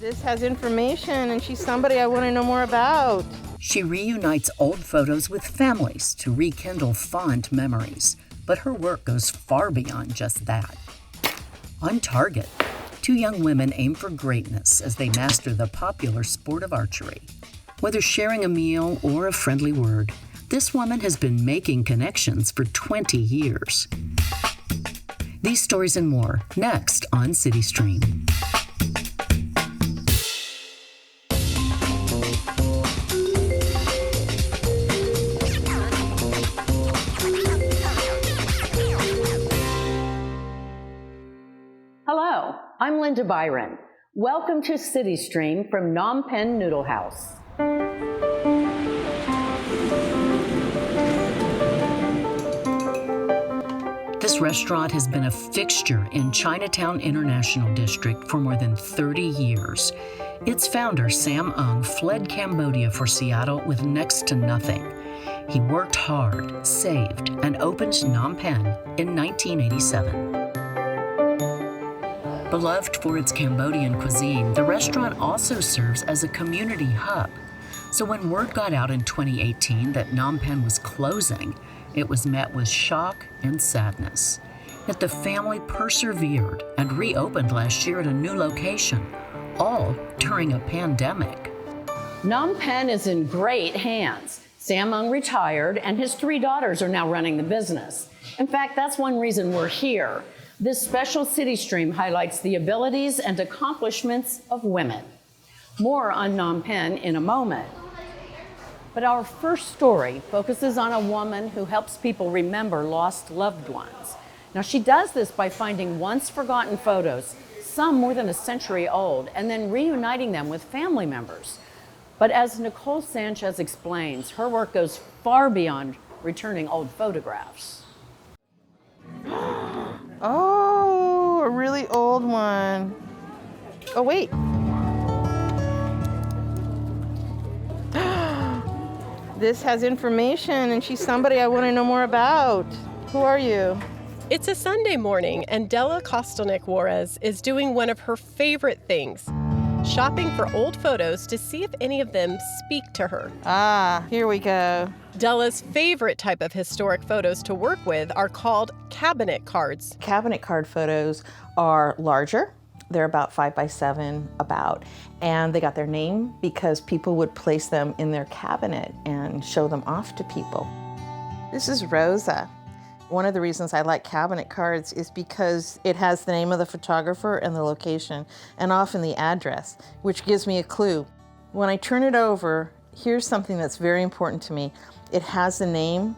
This has information, and she's somebody I want to know more about. She reunites old photos with families to rekindle fond memories, but her work goes far beyond just that. On Target, two young women aim for greatness as they master the popular sport of archery. Whether sharing a meal or a friendly word, this woman has been making connections for 20 years. These stories and more, next on CityStream. Hello, I'm Linda Byron. Welcome to CityStream from Phnom Penh Noodle House. This restaurant has been a fixture in Chinatown-International District for more than 30 years. Its founder, Sam Ung, fled Cambodia for Seattle with next to nothing. He worked hard, saved, and opened Phnom Penh in 1987. Beloved for its Cambodian cuisine, the restaurant also serves as a community hub. So when word got out in 2018 that Phnom Penh was closing, it was met with shock and sadness. Yet the family persevered and reopened last year at a new location, all during a pandemic. Phnom Penh is in great hands. Sam Ung retired, and his three daughters are now running the business. In fact, that's one reason we're here. This special CityStream highlights the abilities and accomplishments of women. More on Phnom Penh in a moment. But our first story focuses on a woman who helps people remember lost loved ones. Now, she does this by finding once forgotten photos, some more than a century old, and then reuniting them with family members. But as Nicole Sanchez explains, her work goes far beyond returning old photographs. Oh, a really old one. Oh, wait. This has information, and she's somebody I want to know more about. Who are you? It's a Sunday morning, and Della Kostelnik Juarez is doing one of her favorite things, shopping for old photos to see if any of them speak to her. Ah, here we go. Della's favorite type of historic photos to work with are called cabinet cards. Cabinet card photos are larger. They're about 5 by 7 and they got their name because people would place them in their cabinet and show them off to people. This is Rosa. One of the reasons I like cabinet cards is because it has the name of the photographer and the location, and often the address, which gives me a clue. When I turn it over, here's something that's very important to me. It has the name,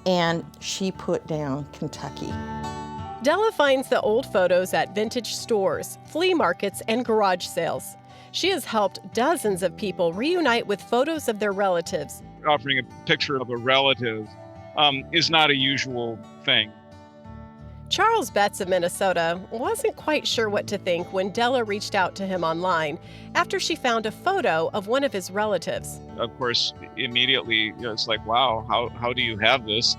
and she put down Kentucky. Della finds the old photos at vintage stores, flea markets, and garage sales. She has helped dozens of people reunite with photos of their relatives. Offering a picture of a relative is not a usual thing. Charles Betts of Minnesota wasn't quite sure what to think when Della reached out to him online after she found a photo of one of his relatives. Of course, immediately, it's like, wow, how do you have this?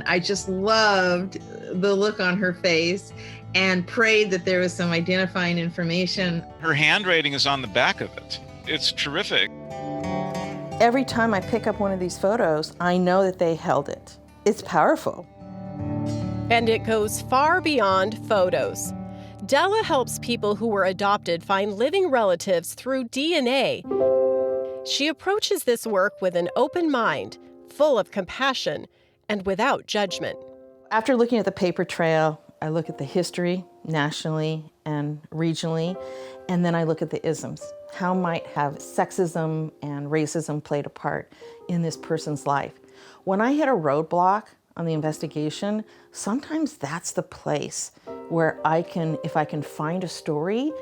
I just loved the look on her face and prayed that there was some identifying information. Her handwriting is on the back of it. It's terrific. Every time I pick up one of these photos, I know that they held it. It's powerful. And it goes far beyond photos. Della helps people who were adopted find living relatives through DNA. She approaches this work with an open mind, full of compassion, and without judgment. After looking at the paper trail, I look at the history nationally and regionally, and then I look at the isms. How might have sexism and racism played a part in this person's life? When I hit a roadblock on the investigation, sometimes that's the place where if I can find a story,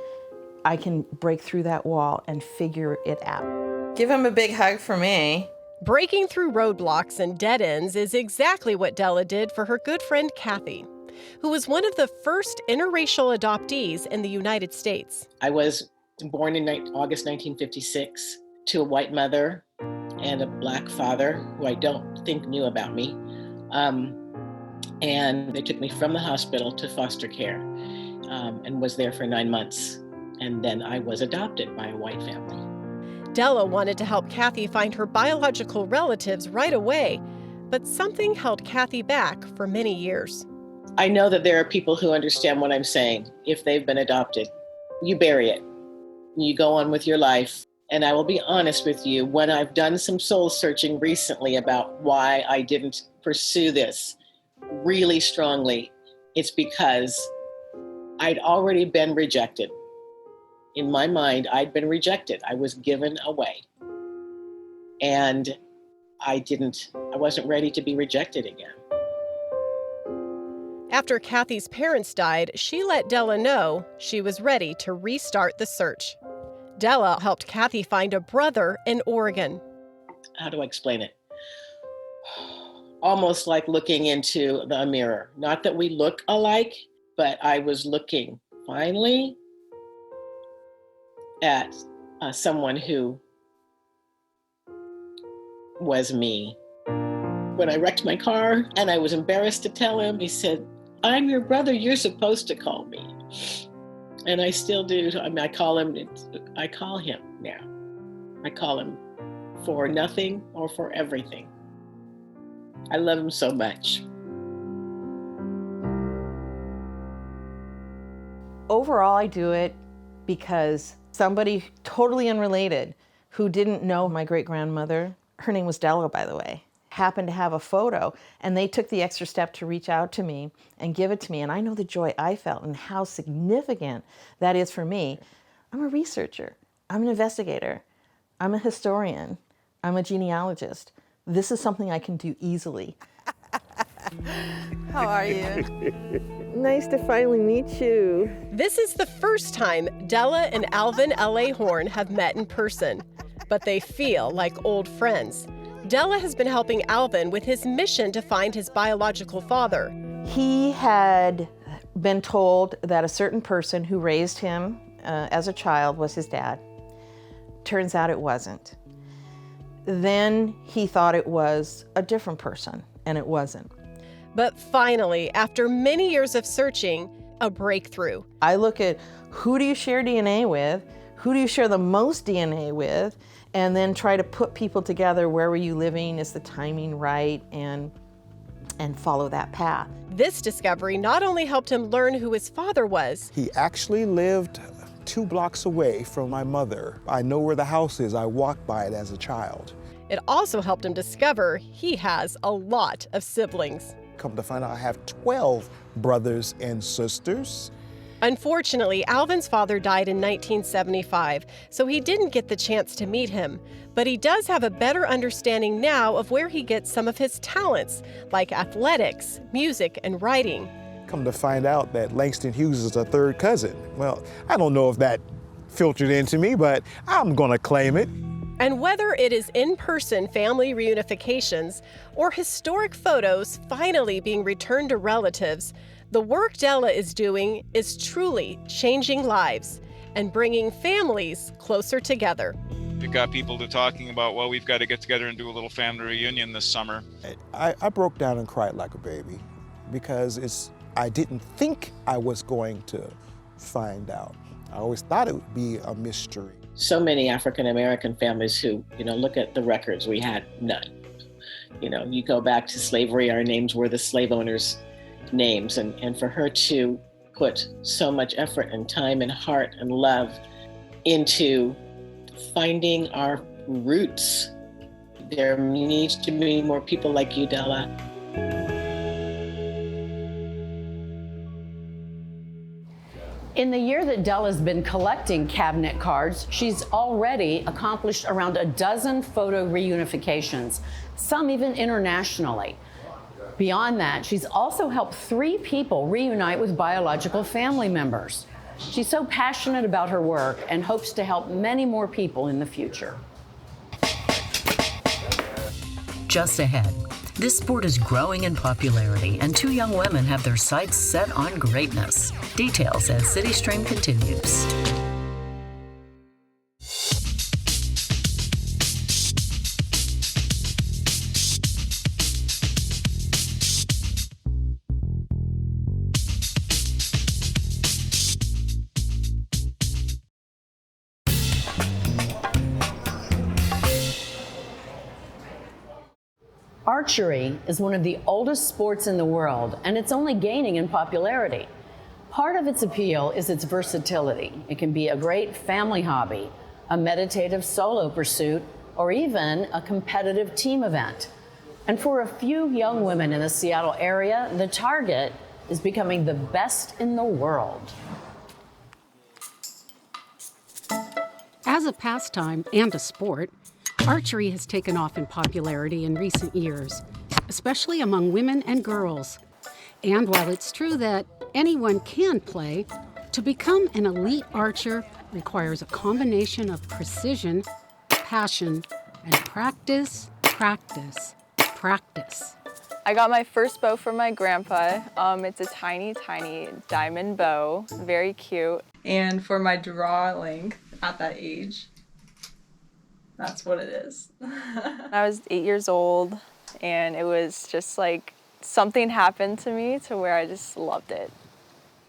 I can break through that wall and figure it out. Give him a big hug for me. Breaking through roadblocks and dead ends is exactly what Della did for her good friend Kathy, who was one of the first interracial adoptees in the United States. I was born in August 1956 to a white mother and a black father who I don't think knew about me. And they took me from the hospital to foster care and was there for 9 months. And then I was adopted by a white family. Della wanted to help Kathy find her biological relatives right away, but something held Kathy back for many years. I know that there are people who understand what I'm saying. If they've been adopted, you bury it. You go on with your life. And I will be honest with you, when I've done some soul searching recently about why I didn't pursue this really strongly, it's because I'd already been rejected. In my mind, I'd been rejected. I was given away. And I wasn't ready to be rejected again. After Kathy's parents died, she let Della know she was ready to restart the search. Della helped Kathy find a brother in Oregon. How do I explain it? Almost like looking into the mirror. Not that we look alike, but I was looking finally at someone who was me. When I wrecked my car and I was embarrassed to tell him, he said, "I'm your brother, you're supposed to call me." And I still do. I mean, I call him now. I call him for nothing or for everything. I love him so much. Overall, I do it because somebody totally unrelated who didn't know my great-grandmother, her name was Della, by the way, happened to have a photo, and they took the extra step to reach out to me and give it to me. And I know the joy I felt and how significant that is for me. I'm a researcher. I'm an investigator. I'm a historian. I'm a genealogist. This is something I can do easily. How are you? Nice to finally meet you. This is the first time Della and Alvin L.A. Horn have met in person, but they feel like old friends. Della has been helping Alvin with his mission to find his biological father. He had been told that a certain person who raised him as a child was his dad. Turns out it wasn't. Then he thought it was a different person, and it wasn't. But finally, after many years of searching, a breakthrough. I look at who do you share DNA with, who do you share the most DNA with, and then try to put people together. Where were you living? Is the timing right? And follow that path. This discovery not only helped him learn who his father was. He actually lived 2 blocks away from my mother. I know where the house is. I walked by it as a child. It also helped him discover he has a lot of siblings. Come to find out, I have 12 brothers and sisters. Unfortunately, Alvin's father died in 1975, so he didn't get the chance to meet him. But he does have a better understanding now of where he gets some of his talents, like athletics, music, and writing. Come to find out that Langston Hughes is a third cousin. Well, I don't know if that filtered into me, but I'm gonna claim it. And whether it is in-person family reunifications or historic photos finally being returned to relatives, the work Della is doing is truly changing lives and bringing families closer together. We've got people talking about, well, we've got to get together and do a little family reunion this summer. I broke down and cried like a baby because I didn't think I was going to find out. I always thought it would be a mystery. So many African-American families who, look at the records, we had none. You go back to slavery, our names were the slave owners' names. And for her to put so much effort and time and heart and love into finding our roots, there needs to be more people like you, Della. In the year that Della's been collecting cabinet cards, she's already accomplished around a dozen photo reunifications, some even internationally. Beyond that, she's also helped 3 people reunite with biological family members. She's so passionate about her work and hopes to help many more people in the future. Just ahead, this sport is growing in popularity, and 2 young women have their sights set on greatness. Details as CityStream continues. Archery is one of the oldest sports in the world, and it's only gaining in popularity. Part of its appeal is its versatility. It can be a great family hobby, a meditative solo pursuit, or even a competitive team event. And for a few young women in the Seattle area, the target is becoming the best in the world. As a pastime and a sport, archery has taken off in popularity in recent years, especially among women and girls. And while it's true that anyone can play, to become an elite archer requires a combination of precision, passion, and practice, practice, practice. I got my first bow from my grandpa. It's a tiny, tiny diamond bow, very cute. And for my draw length at that age, that's what it is. I was 8 years old, and it was just like something happened to me to where I just loved it.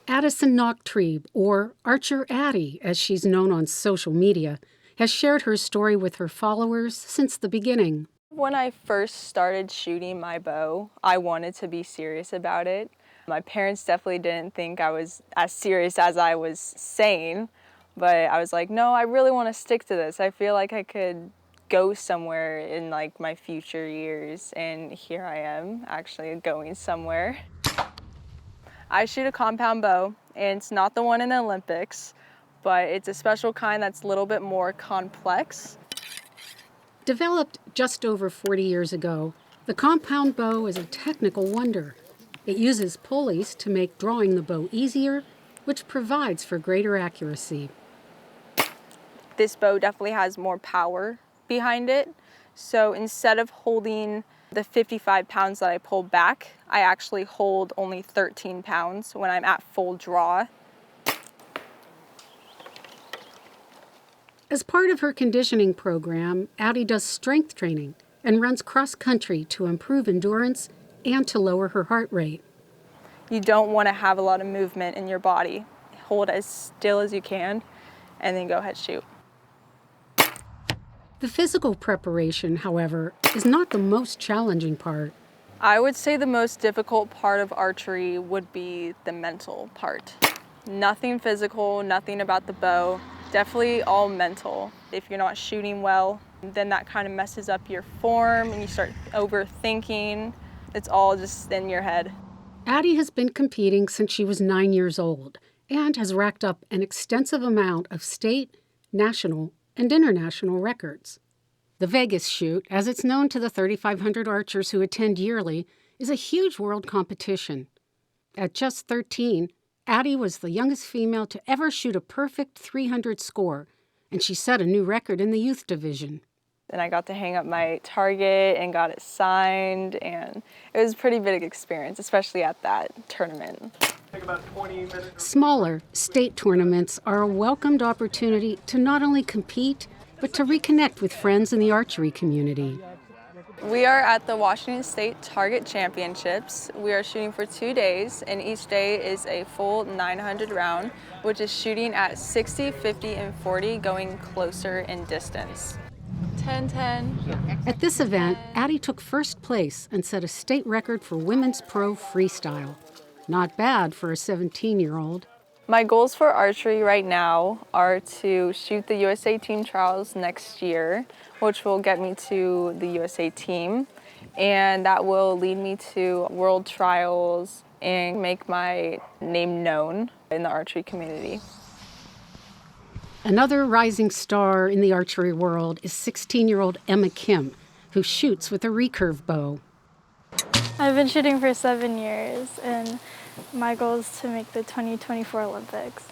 Addison Knocktrebe, or Archer Addie, as she's known on social media, has shared her story with her followers since the beginning. When I first started shooting my bow, I wanted to be serious about it. My parents definitely didn't think I was as serious as I was saying, but I was like, no, I really want to stick to this. I feel like I could go somewhere in like my future years, and here I am actually going somewhere. I shoot a compound bow, and it's not the one in the Olympics, but it's a special kind that's a little bit more complex. Developed just over 40 years ago, the compound bow is a technical wonder. It uses pulleys to make drawing the bow easier, which provides for greater accuracy. This bow definitely has more power behind it. So instead of holding the 55 pounds that I pull back, I actually hold only 13 pounds when I'm at full draw. As part of her conditioning program, Addie does strength training and runs cross-country to improve endurance and to lower her heart rate. You don't want to have a lot of movement in your body. Hold as still as you can, and then go ahead shoot. The physical preparation, however, is not the most challenging part. I would say the most difficult part of archery would be the mental part. Nothing physical, nothing about the bow. Definitely all mental. If you're not shooting well, then that kind of messes up your form and you start overthinking. It's all just in your head. Addie has been competing since she was 9 years old and has racked up an extensive amount of state, national, and international records. The Vegas shoot, as it's known to the 3,500 archers who attend yearly, is a huge world competition. At just 13, Addie was the youngest female to ever shoot a perfect 300 score, and she set a new record in the youth division. And I got to hang up my target and got it signed, and it was a pretty big experience, especially at that tournament. Smaller state tournaments are a welcomed opportunity to not only compete, but to reconnect with friends in the archery community. We are at the Washington State Target Championships. We are shooting for 2 days, and each day is a full 900 round, which is shooting at 60, 50, and 40, going closer in distance. 10-10. At this event, Addie took first place and set a state record for women's pro freestyle. Not bad for a 17-year-old. My goals for archery right now are to shoot the USA team trials next year, which will get me to the USA team, and that will lead me to world trials and make my name known in the archery community. Another rising star in the archery world is 16-year-old Emma Kim, who shoots with a recurve bow. I've been shooting for 7 years, and my goal is to make the 2024 Olympics.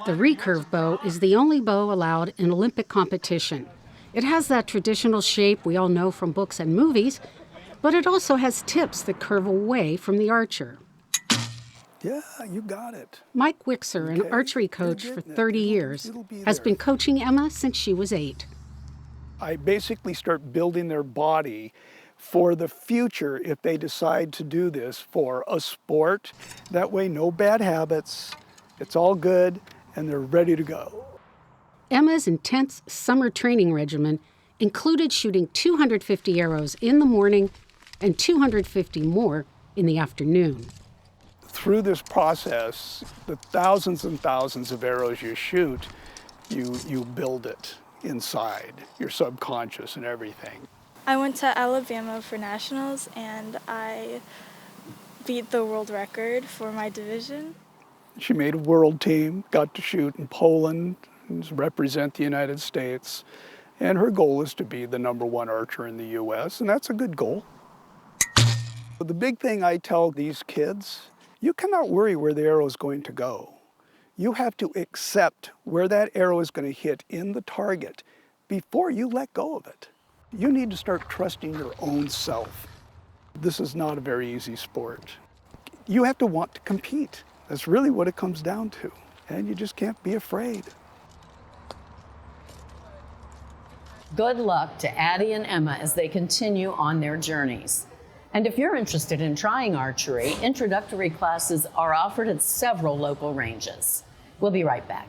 The recurve bow is the only bow allowed in Olympic competition. It has that traditional shape we all know from books and movies, but it also has tips that curve away from the archer. Yeah, you got it. Mike Wixer, an archery coach for 30 years, has been coaching Emma since she was 8. I basically start building their body for the future if they decide to do this for a sport. That way, no bad habits, it's all good, and they're ready to go. Emma's intense summer training regimen included shooting 250 arrows in the morning and 250 more in the afternoon. Through this process, the thousands and thousands of arrows you shoot, you build it inside, your subconscious and everything. I went to Alabama for nationals and I beat the world record for my division. She made a world team, got to shoot in Poland, and represent the United States, and her goal is to be the #1 archer in the U.S., and that's a good goal. But the big thing I tell these kids, you cannot worry where the arrow is going to go. You have to accept where that arrow is going to hit in the target before you let go of it. You need to start trusting your own self. This is not a very easy sport. You have to want to compete. That's really what it comes down to. And you just can't be afraid. Good luck to Addie and Emma as they continue on their journeys. And if you're interested in trying archery, introductory classes are offered at several local ranges. We'll be right back.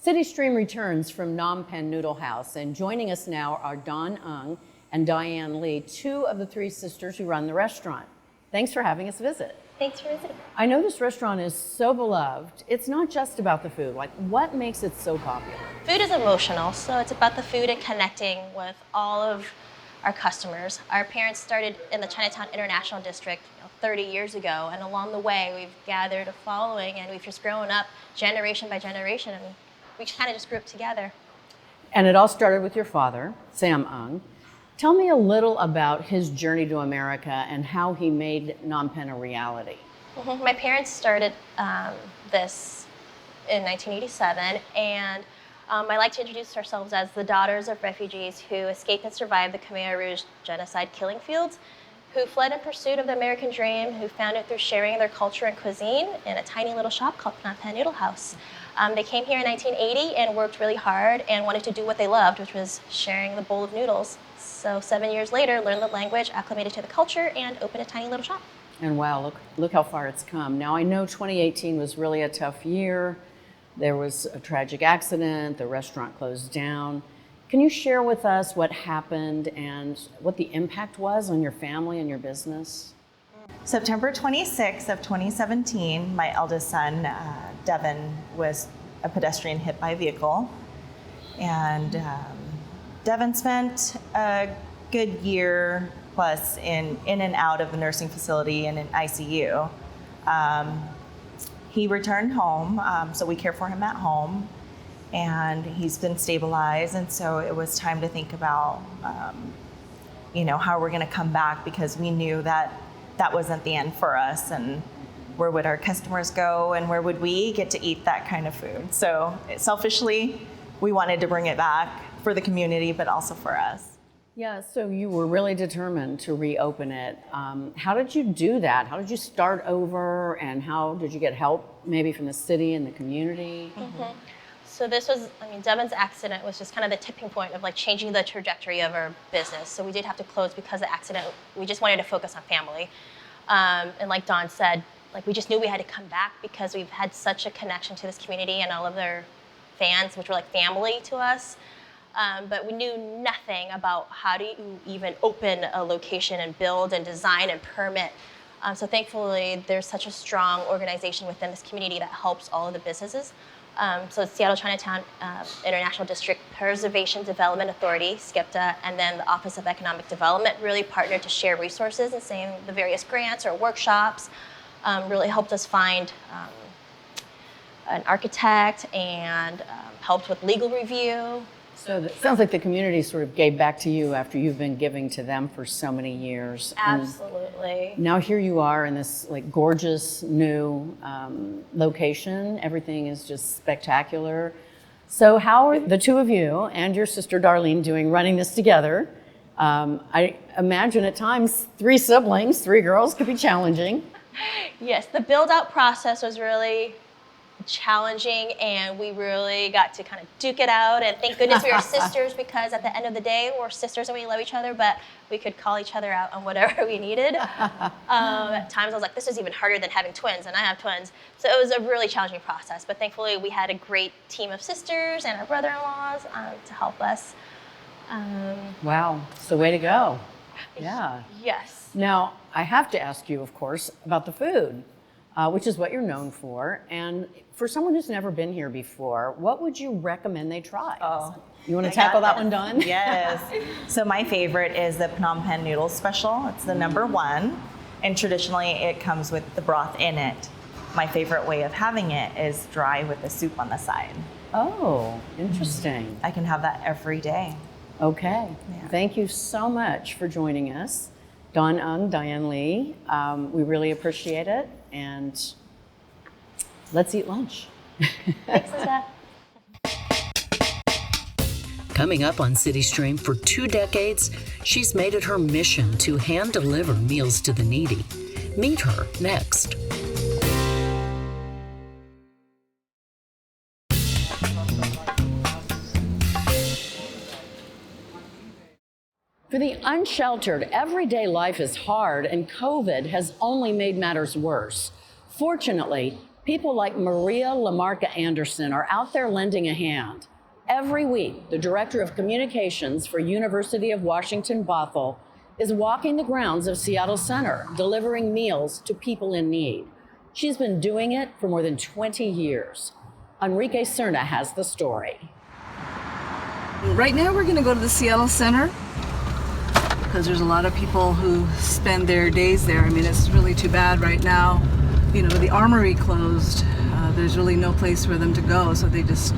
CityStream returns from Phnom Penh Noodle House, and joining us now are Dawn Ung and Diane Lee, two of the three sisters who run the restaurant. Thanks for having us visit. Thanks for visiting. I know this restaurant is so beloved. It's not just about the food. Like, what makes it so popular? Food is emotional, so it's about the food and connecting with all of our customers. Our parents started in the Chinatown-International District 30 years ago, and along the way we've gathered a following, and we've just grown up generation by generation, and we kind of just grew up together. And it all started with your father, Sam Ung. Tell me a little about his journey to America and how he made Phnom Penh a reality. My parents started this in 1987, and I like to introduce ourselves as the daughters of refugees who escaped and survived the Khmer Rouge genocide killing fields, who fled in pursuit of the American dream, who found it through sharing their culture and cuisine in a tiny little shop called Phnom Penh Noodle House. They came here in 1980 and worked really hard and wanted to do what they loved, which was sharing the bowl of noodles. So 7 years later, learned the language, acclimated to the culture, and opened a tiny little shop. And wow, look how far it's come. Now, I know 2018 was really a tough year. There was a tragic accident, the restaurant closed down. Can you share with us what happened and what the impact was on your family and your business? September 26th of 2017, my eldest son, Devin, was a pedestrian hit by a vehicle. And Devin spent a good year plus in and out of the nursing facility and in ICU. He returned home, so we care for him at home. And he's been stabilized, and so it was time to think about, how we're gonna come back, because we knew that that wasn't the end for us, and where would our customers go, and where would we get to eat that kind of food? So selfishly, we wanted to bring it back for the community, but also for us. Yeah, so you were really determined to reopen it. How did you do that? How did you start over, and how did you get help maybe from the city and the community? Mm-hmm. So this was, Devin's accident was just kind of the tipping point of changing the trajectory of our business. So we did have to close because of the accident. We just wanted to focus on family. And like Dawn said, we just knew we had to come back because we've had such a connection to this community and all of their fans, which were like family to us. But we knew nothing about how do you even open a location and build and design and permit. So thankfully, there's such a strong organization within this community that helps all of the businesses. So it's Seattle Chinatown-International District Preservation Development Authority, SCIPTA, and then the Office of Economic Development really partnered to share resources and saying the various grants or workshops, really helped us find an architect and helped with legal review. So it sounds like the community sort of gave back to you after you've been giving to them for so many years. Absolutely. Absolutely. Now here you are in this like gorgeous new location. Everything is just spectacular. So how are the two of you and your sister Darlene doing running this together? I imagine at times 3 siblings, 3 girls could be challenging. Yes, the build out process was really challenging, and we really got to kind of duke it out, and thank goodness we were sisters, because at the end of the day we're sisters and we love each other, but we could call each other out on whatever we needed. At times I was like, this is even harder than having twins, and I have twins, so it was a really challenging process, but thankfully we had a great team of sisters and our brother-in-laws to help us. Wow, so way to go. Yeah. Yes. Now I have to ask you, of course, about the food, which is what you're known for, and for someone who's never been here before, what would you recommend they try? Oh, you want to tackle that one, Dawn? Yes. So my favorite is the Phnom Penh Noodle Special. It's the #1, and traditionally it comes with the broth in it. My favorite way of having it is dry with the soup on the side. Oh, interesting. I can have that every day. Okay. Yeah. Thank you so much for joining us, Dawn Ung, Diane Lee. We really appreciate it, and let's eat lunch. Thanks, Lisa. Coming up on CityStream, for 2 decades, she's made it her mission to hand deliver meals to the needy. Meet her next. For the unsheltered, everyday life is hard, and COVID has only made matters worse. Fortunately, people like Maria Lamarca Anderson are out there lending a hand. Every week, the Director of Communications for University of Washington Bothell is walking the grounds of Seattle Center, delivering meals to people in need. She's been doing it for more than 20 years. Enrique Cerna has the story. Right now, we're going to go to the Seattle Center, because there's a lot of people who spend their days there. I mean, it's really too bad right now. You know, the Armory closed. There's really no place for them to go, so they just,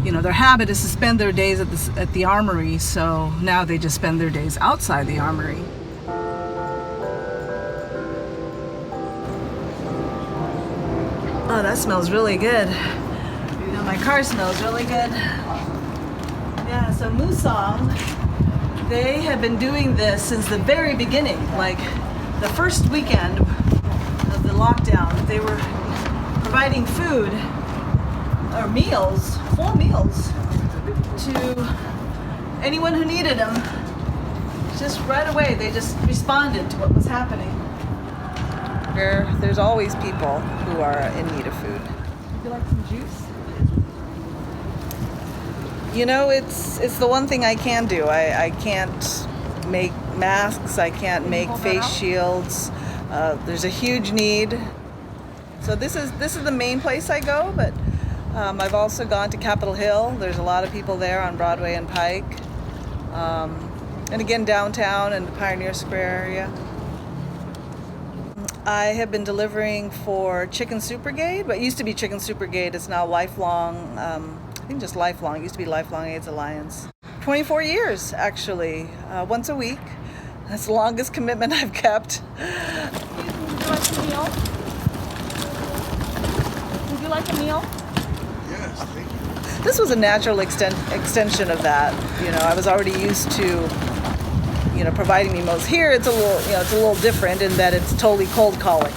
you know, their habit is to spend their days at the Armory, so now they just spend their days outside the Armory. Oh, that smells really good. You know, my car smells really good. Yeah, so Musang, they have been doing this since the very beginning, like the first weekend of the lockdown. They were providing food or meals, full meals, to anyone who needed them. Just right away, they just responded to what was happening. There's always people who are in need of food. Would you like some juice? You know, it's the one thing I can do. I can't make masks, I can't make face shields. There's a huge need. So this is the main place I go, but I've also gone to Capitol Hill. There's a lot of people there on Broadway and Pike. And again, downtown and the Pioneer Square area. I have been delivering for Chicken Soup Brigade. What used to be Chicken Soup Brigade is now Lifelong, I think just Lifelong. It used to be Lifelong AIDS Alliance. 24 years, actually, once a week. That's the longest commitment I've kept. Would you like a meal? Yes, thank you. This was a natural extension of that. You know, I was already used to, you know, providing me meals. Here, it's a little different in that it's totally cold calling.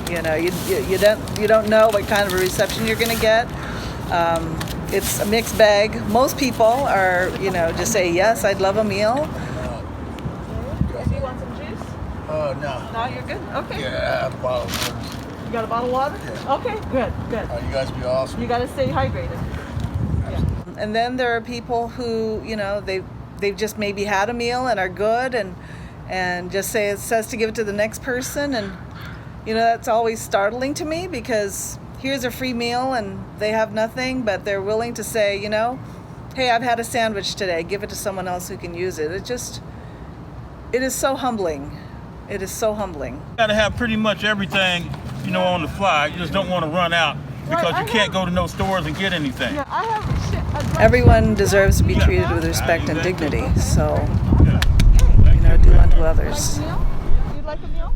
You know, you don't know what kind of a reception you're going to get. It's a mixed bag. Most people are, you know, just say, yes, I'd love a meal. Do you want some juice? No. No, you're good? Okay. Yeah, I have a bottle of water. You got a bottle of water? Yeah. Okay, good. You guys be awesome. You got to stay hydrated. Yeah. And then there are people who, you know, they've just maybe had a meal and are good and just say it says to give it to the next person. And, you know, that's always startling to me because here's a free meal and they have nothing, but they're willing to say, you know, hey, I've had a sandwich today, give it to someone else who can use it. It is so humbling. It is so humbling. You gotta have pretty much everything, you know, on the fly. You just don't want to run out because you can't go to no stores and get anything. Everyone deserves to be treated with respect and dignity, so, you know, do unto others. like a meal?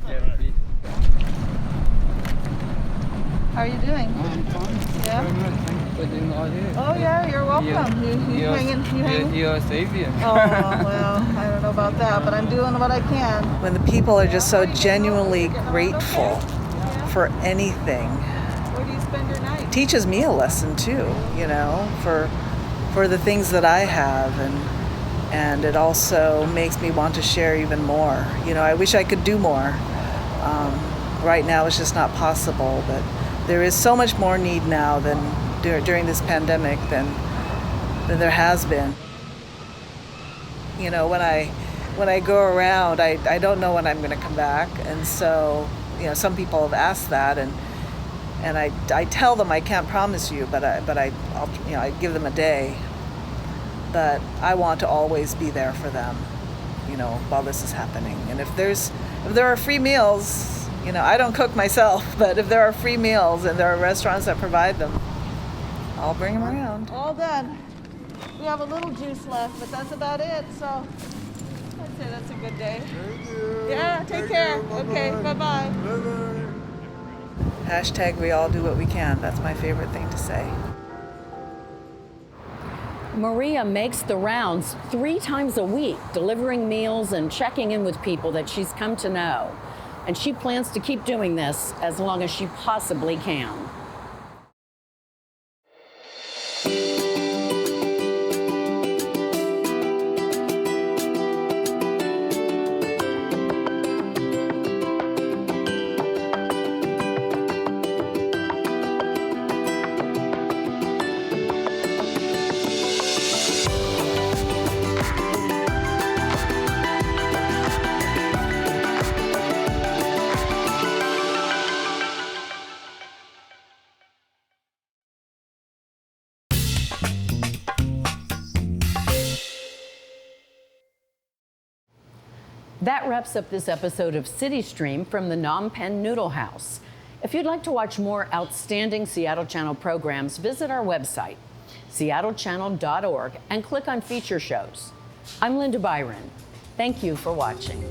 How are you doing? I'm fine. Yeah? Very much. Thank you for doing all this. Oh yeah, you're welcome. You hanging? You're a savior. Oh, well, I don't know about that, but I'm doing what I can. When the people are just so genuinely grateful for anything. Where do you spend your night? It teaches me a lesson too, you know, for the things that I have, and it also makes me want to share even more. You know, I wish I could do more. Right now it's just not possible, but there is so much more need now than during this pandemic than there has been. You know, when I go around, I don't know when I'm going to come back, and so, you know, some people have asked that, and I tell them I can't promise you, but I'll, you know, I give them a day. But I want to always be there for them, you know, while this is happening. And if there are free meals, you know, I don't cook myself, but if there are free meals and there are restaurants that provide them, I'll bring them around. All done. We have a little juice left, but that's about it. So I'd say that's a good day. Thank you. Yeah, take care. Okay, bye-bye. Hashtag we all do what we can. That's my favorite thing to say. Maria makes the rounds 3 times a week, delivering meals and checking in with people that she's come to know. And she plans to keep doing this as long as she possibly can. That wraps up this episode of CityStream from the Phnom Penh Noodle House. If you'd like to watch more outstanding Seattle Channel programs, visit our website, seattle.gov, and click on feature shows. I'm Linda Byron. Thank you for watching.